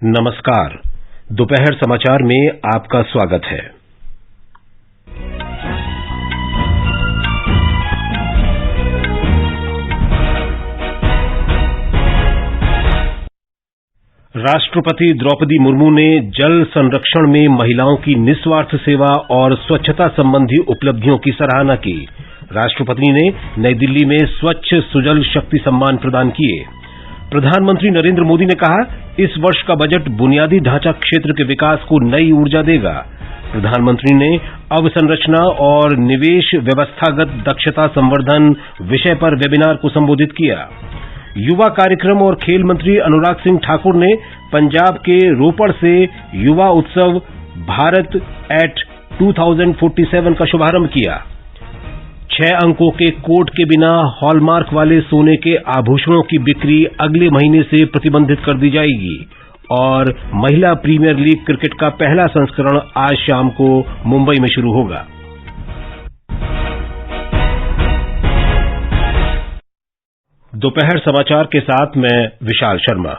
नमस्कार। दोपहर समाचार में आपका स्वागत है। राष्ट्रपति द्रौपदी मुर्मू ने जल संरक्षण में महिलाओं की निस्वार्थ सेवा और स्वच्छता संबंधी उपलब्धियों की सराहना की। राष्ट्रपति ने नई दिल्ली में स्वच्छ सुजल शक्ति सम्मान प्रदान किए। प्रधानमंत्री नरेंद्र मोदी ने कहा, इस वर्ष का बजट बुनियादी ढांचा क्षेत्र के विकास को नई ऊर्जा देगा। प्रधानमंत्री ने अवसंरचना और निवेश व्यवस्थागत दक्षता संवर्धन विषय पर वेबिनार को संबोधित किया। युवा कार्यक्रम और खेल मंत्री अनुराग सिंह ठाकुर ने पंजाब के रोपड़ से युवा उत्सव भारत एट 2047 का शुभारंभ किया। 6 अंकों के कोड के बिना हॉलमार्क वाले सोने के आभूषणों की बिक्री अगले महीने से प्रतिबंधित कर दी जाएगी और महिला प्रीमियर लीग क्रिकेट का पहला संस्करण आज शाम को मुंबई में शुरू होगा। दोपहर समाचार के साथ मैं विशाल शर्मा।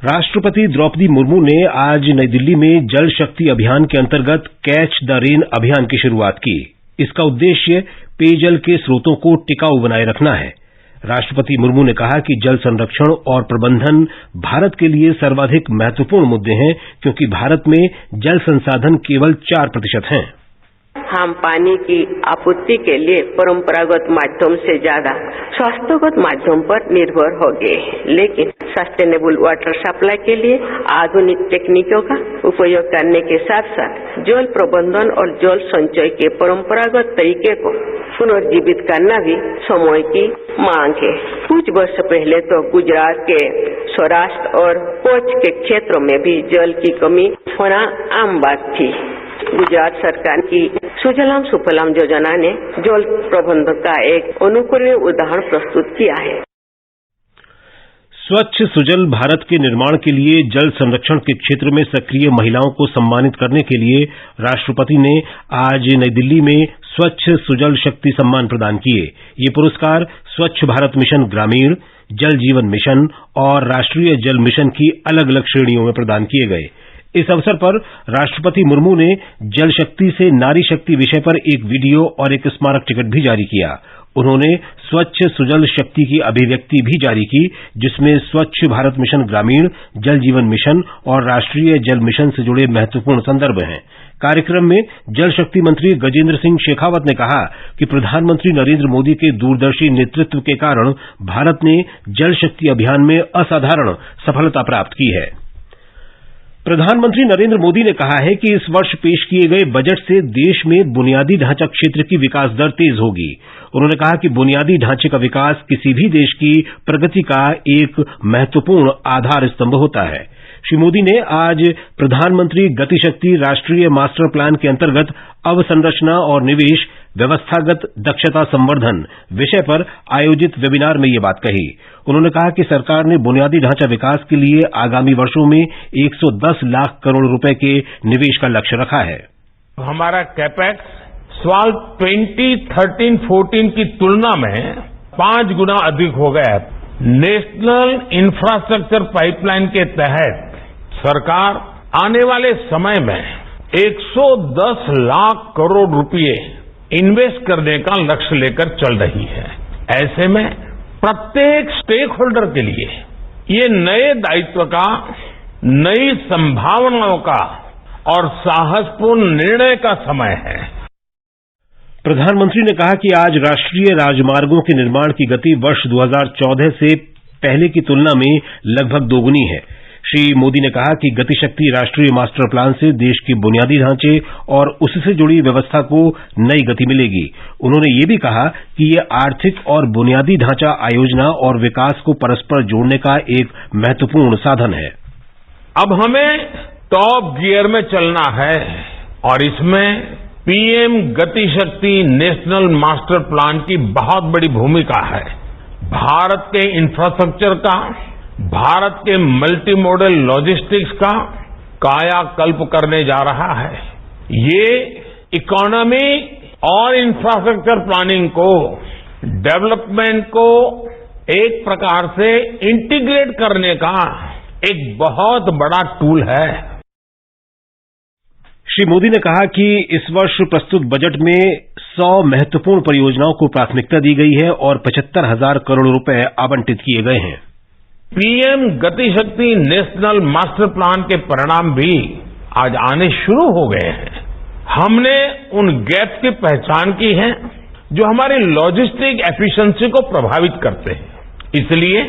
राष्ट्रपति द्रौपदी मुर्मू ने आज नई दिल्ली में जल शक्ति अभियान के अंतर्गत कैच द रेन अभियान की शुरुआत की। इसका उद्देश्य पेयजल के स्रोतों को टिकाऊ बनाए रखना है। राष्ट्रपति मुर्मू ने कहा कि जल संरक्षण और प्रबंधन भारत के लिए सर्वाधिक महत्वपूर्ण मुद्दे हैं, क्योंकि भारत में जल संसाधन केवल 4% हैं। हम पानी की आपूर्ति के लिए परंपरागत माध्यम से ज्यादा स्वास्थ्यगत माध्यम पर निर्भर हो गए हैं, लेकिन सस्टेनेबल वाटर सप्लाई के लिए आधुनिक तकनीकों का उपयोग करने के साथ साथ जल प्रबंधन और जल संचय के परंपरागत तरीके को पुनर्जीवित करना भी समय की मांग है। कुछ वर्ष पहले तो गुजरात के सौराष्ट्र और कच्छ के क्षेत्रों में भी जल की कमी होना आम बात थी। गुजरात सरकार की सुजलाम सुफलाम योजना ने जल प्रबंधन का एक अनुकरणीय उदाहरण प्रस्तुत किया है। स्वच्छ सुजल भारत के निर्माण के लिए जल संरक्षण के क्षेत्र में सक्रिय महिलाओं को सम्मानित करने के लिए राष्ट्रपति ने आज नई दिल्ली में स्वच्छ सुजल शक्ति सम्मान प्रदान किए। ये पुरस्कार स्वच्छ भारत मिशन ग्रामीण, जल जीवन मिशन और राष्ट्रीय जल मिशन की अलग अलग श्रेणियों में प्रदान किए गए। इस अवसर पर राष्ट्रपति मुर्मू ने जल शक्ति से नारी शक्ति विषय पर एक वीडियो और एक स्मारक टिकट भी जारी किया। उन्होंने स्वच्छ सुजल शक्ति की अभिव्यक्ति भी जारी की, जिसमें स्वच्छ भारत मिशन ग्रामीण, जल जीवन मिशन और राष्ट्रीय जल मिशन से जुड़े महत्वपूर्ण संदर्भ हैं। कार्यक्रम में जल शक्ति मंत्री गजेंद्र सिंह शेखावत ने कहा कि प्रधानमंत्री नरेंद्र मोदी के दूरदर्शी नेतृत्व के कारण भारत ने जल शक्ति अभियान में असाधारण सफलता प्राप्त की है। प्रधानमंत्री नरेंद्र मोदी ने कहा है कि इस वर्ष पेश किए गए बजट से देश में बुनियादी ढांचा क्षेत्र की विकास दर तेज होगी। उन्होंने कहा कि बुनियादी ढांचे का विकास किसी भी देश की प्रगति का एक महत्वपूर्ण आधार स्तंभ होता है। श्री मोदी ने आज प्रधानमंत्री गतिशक्ति राष्ट्रीय मास्टर प्लान के अंतर्गत अवसंरचना और निवेश व्यवस्थागत दक्षता संवर्धन विषय पर आयोजित वेबिनार में ये बात कही। उन्होंने कहा कि सरकार ने बुनियादी ढांचा विकास के लिए आगामी वर्षों में 110 लाख करोड़ रुपए के निवेश का लक्ष्य रखा है। हमारा कैपेक्स साल 2013-14 की तुलना में 5 गुना अधिक हो गया है। नेशनल इंफ्रास्ट्रक्चर पाइपलाइन के तहत सरकार आने वाले समय में 110 लाख करोड़ रुपए इन्वेस्ट करने का लक्ष्य लेकर चल रही है। ऐसे में प्रत्येक स्टेक होल्डर के लिए ये नए दायित्व का, नई संभावनाओं का और साहसपूर्ण निर्णय का समय है। प्रधानमंत्री ने कहा कि आज राष्ट्रीय राजमार्गों के निर्माण की गति वर्ष 2014 से पहले की तुलना में लगभग दोगुनी है। श्री मोदी ने कहा कि गतिशक्ति राष्ट्रीय मास्टर प्लान से देश के बुनियादी ढांचे और उससे जुड़ी व्यवस्था को नई गति मिलेगी। उन्होंने ये भी कहा कि ये आर्थिक और बुनियादी ढांचा आयोजना और विकास को परस्पर जोड़ने का एक महत्वपूर्ण साधन है। अब हमें टॉप गियर में चलना है और इसमें PM Gati Shakti national master plan की बहुत बड़ी भूमिका है। भारत के इंफ्रास्ट्रक्चर का, भारत के मल्टी मॉडल लॉजिस्टिक्स का कायाकल्प करने जा रहा है। ये इकोनॉमी और इंफ्रास्ट्रक्चर प्लानिंग को, डेवलपमेंट को एक प्रकार से इंटीग्रेट करने का एक बहुत बड़ा टूल है। श्री मोदी ने कहा कि इस वर्ष प्रस्तुत बजट में 100 महत्वपूर्ण परियोजनाओं को प्राथमिकता दी गई है और 75,000 करोड़ रुपए आवंटित किए गए हैं। पीएम गति शक्ति नेशनल मास्टर प्लान के परिणाम भी आज आने शुरू हो गए हैं। हमने उन गैप्स की पहचान की है जो हमारी लॉजिस्टिक एफिशिएंसी को प्रभावित करते हैं। इसलिए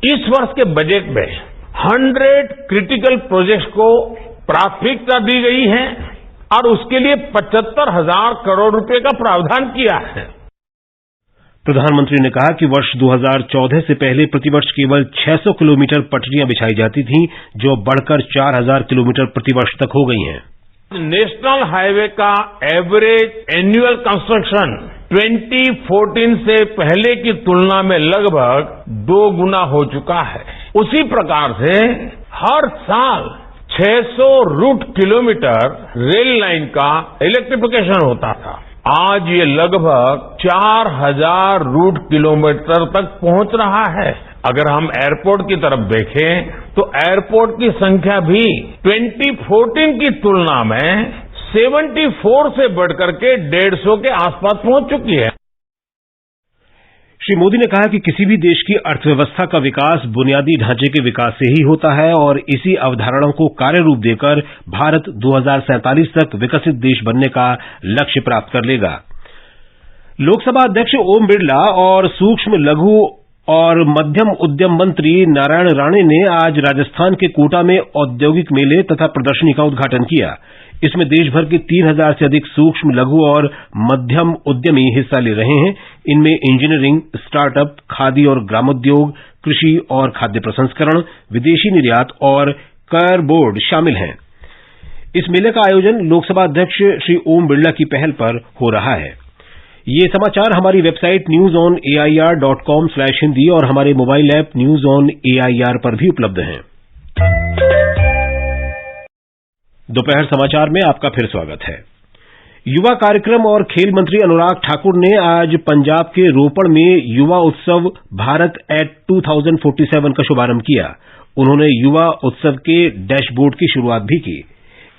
इस वर्ष के बजट में 100 क्रिटिकल प्रोजेक्ट्स को प्राथमिकता दी गई है और उसके लिए 75,000 करोड़ रुपए का प्रावधान किया है। प्रधानमंत्री ने कहा कि वर्ष 2014 से पहले प्रतिवर्ष केवल 600 किलोमीटर पटरियां बिछाई जाती थीं, जो बढ़कर 4,000 किलोमीटर प्रतिवर्ष तक हो गई हैं। नेशनल हाईवे का एवरेज एन्युअल कंस्ट्रक्शन 2014 से पहले की तुलना में लगभग 2 गुना हो चुका है। उसी प्रकार से हर साल 600 रूट किलोमीटर रेल लाइन का इलेक्ट्रिफिकेशन होता था। आज ये लगभग 4,000 रूट किलोमीटर तक पहुंच रहा है। अगर हम एयरपोर्ट की तरफ देखें तो एयरपोर्ट की संख्या भी 2014 की तुलना में 74 से बढ़कर के 150 के आसपास पहुंच चुकी है। श्री मोदी ने कहा कि किसी भी देश की अर्थव्यवस्था का विकास बुनियादी ढांचे के विकास से ही होता है और इसी अवधारणा को कार्य रूप देकर भारत 2047 तक विकसित देश बनने का लक्ष्य प्राप्त कर लेगा। लोकसभा अध्यक्ष ओम बिरला और सूक्ष्म लघु और मध्यम उद्यम मंत्री नारायण राणे ने आज राजस्थान के कोटा में औद्योगिक मेले तथा प्रदर्शनी का उद्घाटन किया। इसमें देश भर के 3,000 से अधिक सूक्ष्म लघु और मध्यम उद्यमी हिस्सा ले रहे हैं। इनमें इंजीनियरिंग, स्टार्टअप, खादी और ग्रामोद्योग, कृषि और खाद्य प्रसंस्करण, विदेशी निर्यात और कर बोर्ड शामिल हैं। इस मेले का आयोजन लोकसभा अध्यक्ष श्री ओम बिरला की पहल पर हो रहा है। ये समाचार हमारी वेबसाइट newsonair.com/hindi और हमारे mobile app news on AIR पर भी उपलब्ध हैं। दोपहर समाचार में आपका फिर स्वागत है। युवा कार्यक्रम और खेल मंत्री अनुराग ठाकुर ने आज पंजाब के रोपड़ में युवा उत्सव भारत एट 2047 का शुभारंभ किया। उन्होंने युवा उत्सव के डैशबोर्ड की शुरुआत भी की।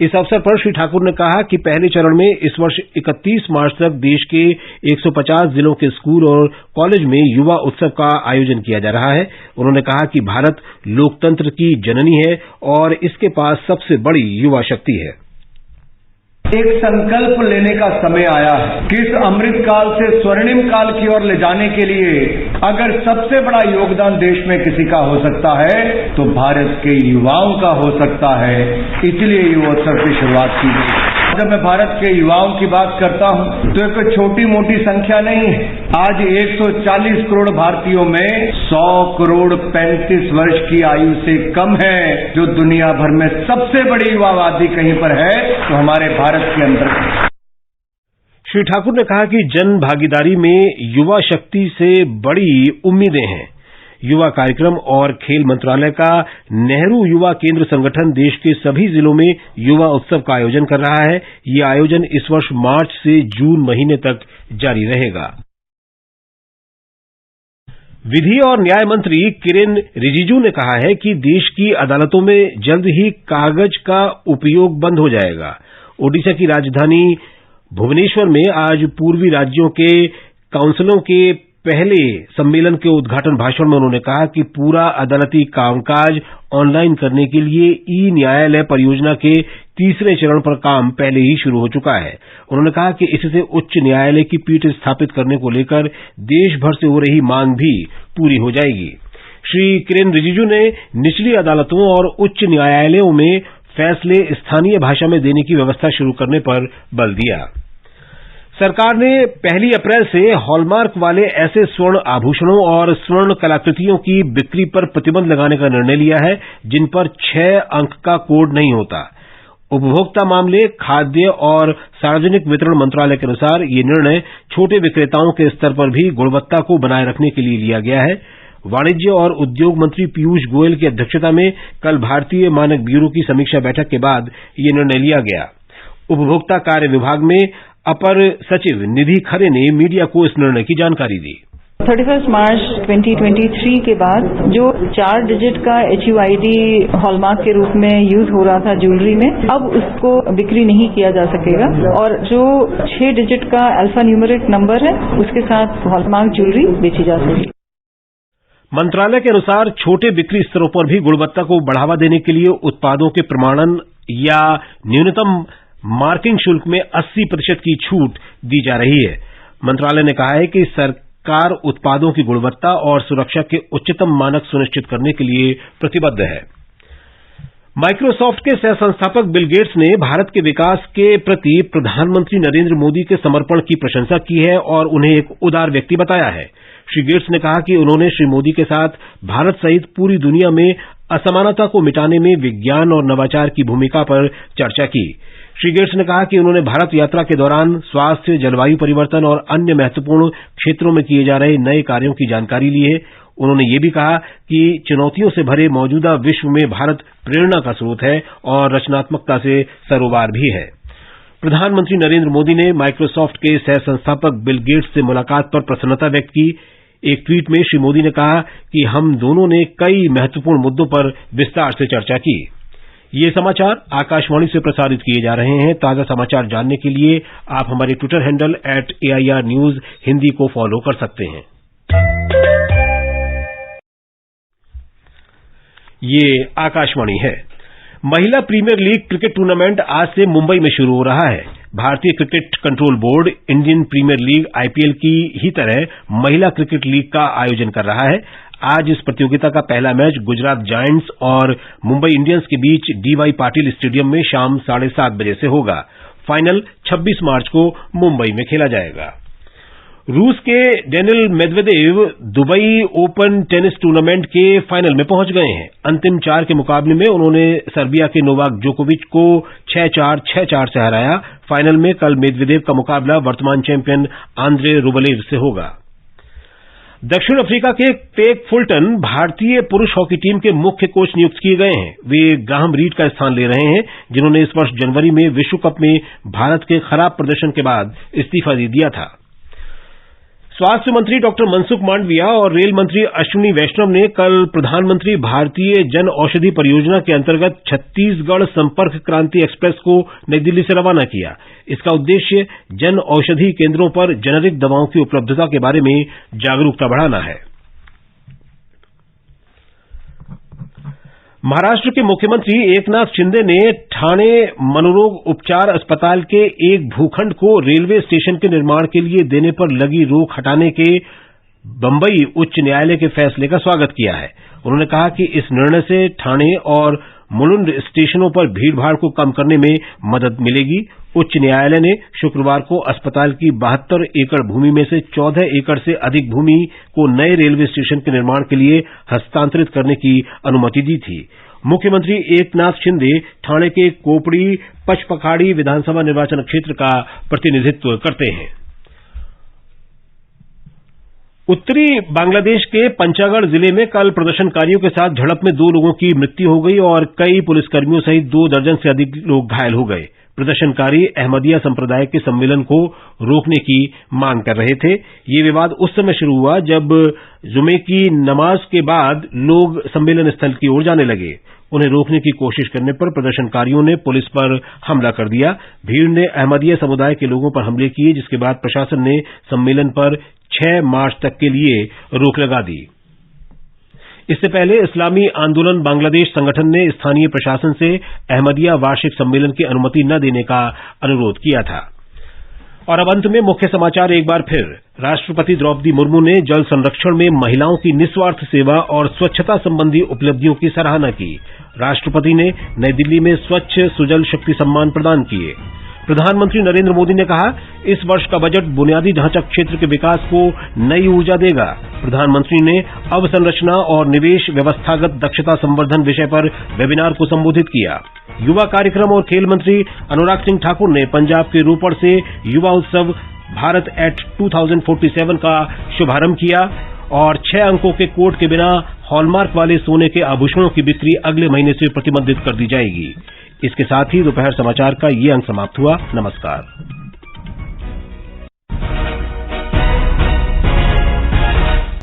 इस अवसर पर श्री ठाकुर ने कहा कि पहले चरण में इस वर्ष 31 मार्च तक देश के 150 जिलों के स्कूल और कॉलेज में युवा उत्सव का आयोजन किया जा रहा है। उन्होंने कहा कि भारत लोकतंत्र की जननी है और इसके पास सबसे बड़ी युवा शक्ति है। एक संकल्प लेने का समय आया है कि इस अमृत काल से स्वर्णिम काल की ओर ले जाने के लिए अगर सबसे बड़ा योगदान देश में किसी का हो सकता है तो भारत के युवाओं का हो सकता है। इसलिए युवा उत्सव की शुरुआत की गई। जब मैं भारत के युवाओं की बात करता हूं तो एक छोटी मोटी संख्या नहीं है। आज 140 करोड़ भारतीयों में 100 करोड़ 35 वर्ष की आयु से कम है। जो दुनिया भर में सबसे बड़ी युवा आबादी कहीं पर है तो हमारे भारत के अंदर। श्री ठाकुर ने कहा कि जन भागीदारी में युवा शक्ति से बड़ी उम्मीदें हैं। युवा कार्यक्रम और खेल मंत्रालय का नेहरू युवा केंद्र संगठन देश के सभी जिलों में युवा उत्सव का आयोजन कर रहा है। यह आयोजन इस वर्ष मार्च से जून महीने तक जारी रहेगा। विधि और न्याय मंत्री किरेन रिजिजू ने कहा है कि देश की अदालतों में जल्द ही कागज का उपयोग बंद हो जाएगा। ओडिशा की राजधानी भुवनेश्वर में आज पूर्वी राज्यों के काउंसिलों के पहले सम्मेलन के उद्घाटन भाषण में उन्होंने कहा कि पूरा अदालती कामकाज ऑनलाइन करने के लिए ई न्यायालय परियोजना के तीसरे चरण पर काम पहले ही शुरू हो चुका है। उन्होंने कहा कि इससे उच्च न्यायालय की पीठ स्थापित करने को लेकर देश भर से हो रही मांग भी पूरी हो जाएगी। श्री किरेन रिजिजू ने निचली अदालतों और उच्च न्यायालयों में फैसले स्थानीय भाषा में देने की व्यवस्था शुरू करने पर बल दिया। सरकार ने 1 अप्रैल से हॉलमार्क वाले ऐसे स्वर्ण आभूषणों और स्वर्ण कलाकृतियों की बिक्री पर प्रतिबंध लगाने का निर्णय लिया है जिन पर 6 अंक का कोड नहीं होता। उपभोक्ता मामले, खाद्य और सार्वजनिक वितरण मंत्रालय के अनुसार ये निर्णय छोटे विक्रेताओं के स्तर पर भी गुणवत्ता को बनाए रखने के लिए लिया गया है। वाणिज्य और उद्योग मंत्री पीयूष गोयल की अध्यक्षता में कल भारतीय मानक ब्यूरो की समीक्षा बैठक के बाद ये निर्णय लिया गया। उपभोक्ता कार्य विभाग में अपर सचिव निधि खरे ने मीडिया को इस निर्णय की जानकारी दी। 31 मार्च 2023 के बाद जो 4 डिजिट का HUID हॉलमार्क के रूप में यूज हो रहा था ज्वेलरी में, अब उसको बिक्री नहीं किया जा सकेगा और जो 6 डिजिट का अल्फा न्यूमेरिक नंबर है उसके साथ हॉलमार्क ज्वेलरी बेची जा सकेगी। मंत्रालय के अनुसार छोटे बिक्री स्तरों पर भी गुणवत्ता को बढ़ावा देने के लिए उत्पादों के प्रमाणन या न्यूनतम मार्किंग शुल्क में 80% की छूट दी जा रही है। मंत्रालय ने कहा है कि सरकार उत्पादों की गुणवत्ता और सुरक्षा के उच्चतम मानक सुनिश्चित करने के लिए प्रतिबद्ध है। माइक्रोसॉफ्ट के सह संस्थापक बिल गेट्स ने भारत के विकास के प्रति प्रधानमंत्री नरेंद्र मोदी के समर्पण की प्रशंसा की है और उन्हें एक उदार व्यक्ति बताया है। श्री गेट्स ने कहा कि उन्होंने श्री मोदी के साथ भारत सहित पूरी दुनिया में असमानता को मिटाने में विज्ञान और नवाचार की भूमिका पर चर्चा की। श्री गेट्स ने कहा कि उन्होंने भारत यात्रा के दौरान स्वास्थ्य, जलवायु परिवर्तन और अन्य महत्वपूर्ण क्षेत्रों में किए जा रहे नए कार्यों की जानकारी ली है। उन्होंने ये भी कहा कि चुनौतियों से भरे मौजूदा विश्व में भारत प्रेरणा का स्रोत है और रचनात्मकता से सरोवर भी है। प्रधानमंत्री नरेंद्र मोदी ने माइक्रोसॉफ्ट के सह संस्थापक बिल गेट्स से मुलाकात पर प्रसन्नता व्यक्त की। एक ट्वीट में श्री मोदी ने कहा कि हम दोनों ने कई महत्वपूर्ण मुद्दों पर विस्तार से चर्चा की। ये समाचार आकाशवाणी से प्रसारित किए जा रहे हैं। ताजा समाचार जानने के लिए आप हमारे Twitter handle @AIR News Hindi को फॉलो कर सकते हैं। ये आकाशवाणी है। महिला प्रीमियर लीग क्रिकेट टूर्नामेंट आज से मुंबई में शुरू हो रहा है। भारतीय cricket control board Indian Premier League IPL की ही तरह महिला क्रिकेट लीग का आयोजन कर रहा है। आज इस प्रतियोगिता का पहला मैच गुजरात जायंट्स और मुंबई इंडियंस के बीच DY पाटिल स्टेडियम में शाम 7:30 बजे से होगा। फाइनल 26 मार्च को मुंबई में खेला जाएगा। रूस के Daniil Medvedev Dubai open tennis tournament के फाइनल में पहुंच गए हैं। अंतिम 4 के मुकाबले में उन्होंने सर्बिया के नोवाक जोकोविच को 6-4, 6-4 से हराया। फाइनल में कल मेदवेदेव का मुकाबला वर्तमान चैंपियन आंद्रे रुबलेव से होगा। दक्षिण अफ्रीका के टेक फुलटन भारतीय पुरुष हॉकी टीम के मुख्य कोच नियुक्त किए गए हैं। वे ग्राहम रीड का स्थान ले रहे हैं, जिन्होंने इस वर्ष जनवरी में विश्व कप में भारत के खराब प्रदर्शन के बाद इस्तीफा दे दिया था। स्वास्थ्य मंत्री डॉक्टर मनसुख मांडविया और रेल मंत्री अश्विनी वैष्णव ने कल प्रधानमंत्री भारतीय जन औषधि परियोजना के अंतर्गत छत्तीसगढ़ संपर्क क्रांति एक्सप्रेस को नई दिल्ली से रवाना किया। इसका उद्देश्य जन औषधि केंद्रों पर जेनेरिक दवाओं की उपलब्धता के बारे में जागरूकता बढ़ाना है। महाराष्ट्र के मुख्यमंत्री एकनाथ शिंदे ने ठाणे मनोरोग उपचार अस्पताल के एक भूखंड को रेलवे स्टेशन के निर्माण के लिए देने पर लगी रोक हटाने के बंबई उच्च न्यायालय के फैसले का स्वागत किया है। उन्होंने कहा कि इस निर्णय से ठाणे और मुलुंड स्टेशनों पर भीड़भाड़ को कम करने में मदद मिलेगी। उच्च न्यायालय ने शुक्रवार को अस्पताल की 72 एकड़ भूमि में से 14 एकड़ से अधिक भूमि को नए रेलवे स्टेशन के निर्माण के लिए हस्तांतरित करने की अनुमति दी थी। मुख्यमंत्री एकनाथ शिंदे ठाणे के कोपड़ी पचपखाड़ी विधानसभा निर्वाचन क्षेत्र का प्रतिनिधित्व करते हैं। उत्तरी बांग्लादेश के पंचागढ़ जिले में कल प्रदर्शनकारियों के साथ झड़प में 2 लोगों की मृत्यु हो गई और कई पुलिसकर्मियों सहित 2 दर्जन से अधिक लोग घायल हो गए। प्रदर्शनकारी अहमदिया संप्रदाय के सम्मेलन को रोकने की मांग कर रहे थे। ये विवाद उस समय शुरू हुआ जब जुमे की नमाज के बाद लोग सम्मेलन स्थल की ओर जाने लगे। उन्हें रोकने की कोशिश करने पर प्रदर्शनकारियों ने पुलिस पर हमला कर दिया। भीड़ ने अहमदिया समुदाय के लोगों पर हमले किए, जिसके बाद प्रशासन ने सम्मेलन पर 6 मार्च तक के लिए रोक लगा दी। इससे पहले इस्लामी आंदोलन बांग्लादेश संगठन ने स्थानीय प्रशासन से अहमदिया वार्षिक सम्मेलन की अनुमति न देने का अनुरोध किया था। और अब अंत में मुख्य समाचार एक बार फिर। राष्ट्रपति द्रौपदी मुर्मू ने जल संरक्षण में महिलाओं की निस्वार्थ सेवा और स्वच्छता संबंधी उपलब्धियों की सराहना की। राष्ट्रपति ने नई दिल्ली में स्वच्छ सुजल शक्ति सम्मान प्रदान किए। प्रधानमंत्री नरेंद्र मोदी ने कहा, इस वर्ष का बजट बुनियादी ढांचा क्षेत्र के विकास को नई ऊर्जा देगा। प्रधानमंत्री ने अवसंरचना और निवेश व्यवस्थागत दक्षता संवर्धन विषय पर वेबिनार को संबोधित किया। युवा कार्यक्रम और खेल मंत्री अनुराग सिंह ठाकुर ने पंजाब के रोपड़ से युवा उत्सव भारत एट 2047 का शुभारंभ किया और 6 अंकों के कोड के बिना हॉलमार्क वाले सोने के आभूषणों की बिक्री अगले महीने से प्रतिबंधित कर दी जाएगी। इसके साथ ही दोपहर समाचार का ये अंक समाप्त हुआ। नमस्कार।